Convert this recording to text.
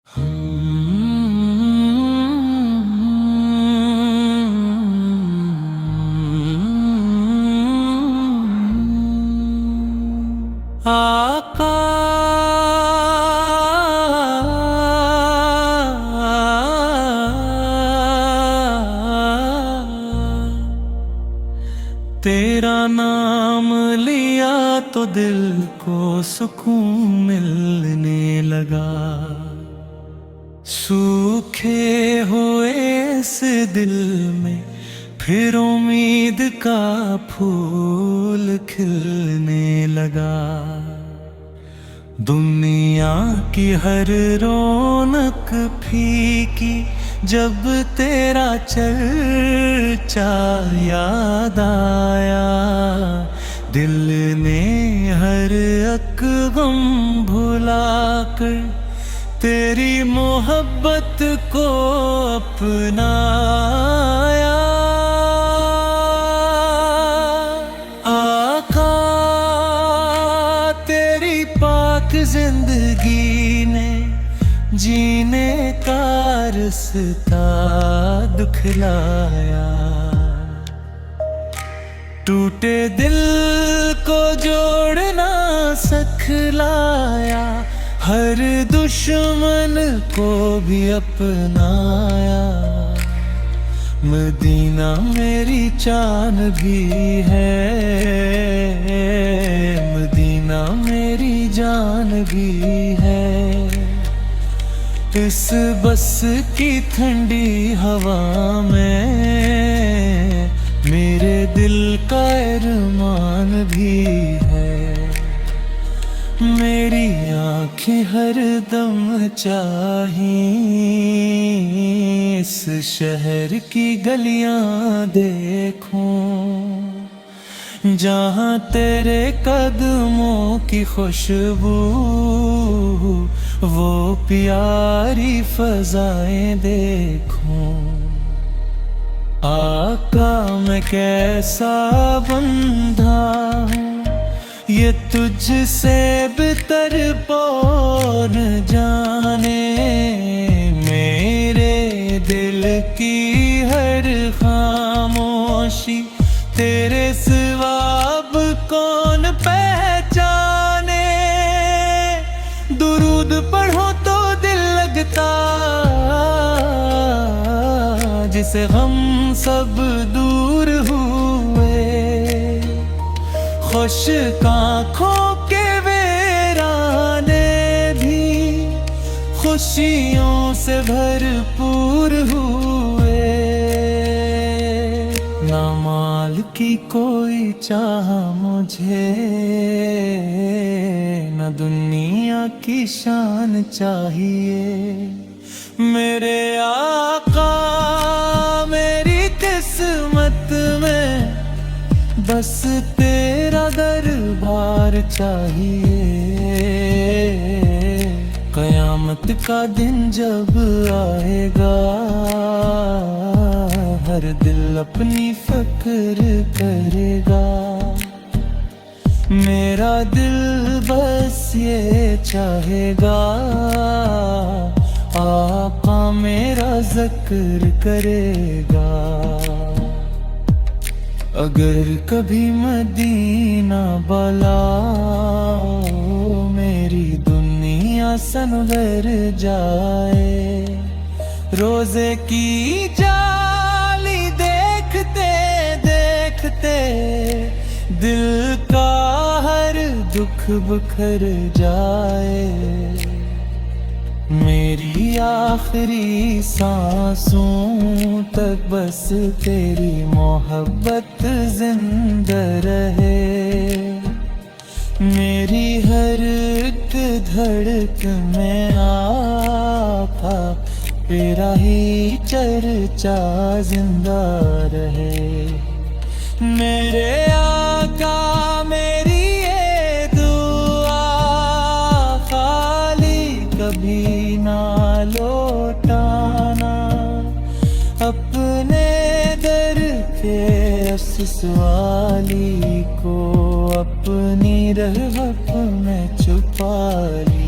आका तेरा नाम लिया तो दिल को सुकून मिलने लगा। सूखे हुए इस दिल में फिर उम्मीद का फूल खिलने लगा। दुनिया की हर रौनक फीकी जब तेरा चर्चा याद आया। दिल ने हर एक गम भुलाकर तेरी मोहब्बत को अपनाया। आका तेरी पाक जिंदगी ने जीने का रास्ता दिखलाया। टूटे दिल को जोड़ना सिखलाया। हर दुश्मन को भी अपनाया। मदीना मेरी जान भी है, मदीना मेरी जान भी है। इस बस की ठंडी हवा में मेरे दिल का अरमान भी है। मेरी आँखें हर दम चाहिए इस शहर की गलियां देखूं, जहाँ तेरे कदमों की खुशबू वो प्यारी फजाएं देखूं। आका मैं कैसा बंधा हूँ ये तुझसे बेहतर कौन जाने। मेरे दिल की हर खामोशी तेरे सिवा अब कौन पहचाने। दुरूद पढ़ो तो दिल लगता जिसे हम सब दूर हुए। खुश आँखों के वीराने भी खुशियों से भरपूर हुए। ना माल की कोई चाह मुझे, न दुनिया की शान चाहिए। मेरे आका मेरी किस्मत में बस तेरा दरबार चाहिए। कयामत का दिन जब आएगा हर दिल अपनी फक्र करेगा। मेरा दिल बस ये चाहेगा आका मेरा जिक्र करेगा। अगर कभी मदीना बुलाओ मेरी दुनिया सनवर जाए। रोजे की जाली देखते देखते दिल का हर दुख बिखर जाए। मेरी आखिरी सांसों तक बस तेरी मोहब्बत जिंदा रहे। मेरी हर एक धड़कन में आका तेरा ही चर्चा जिंदा रहे। मेरे आका मेरी ये दुआ खाली कभी ना लौटाना। अपने दर के असवाली को अपनी रहमत में छुपा लिया।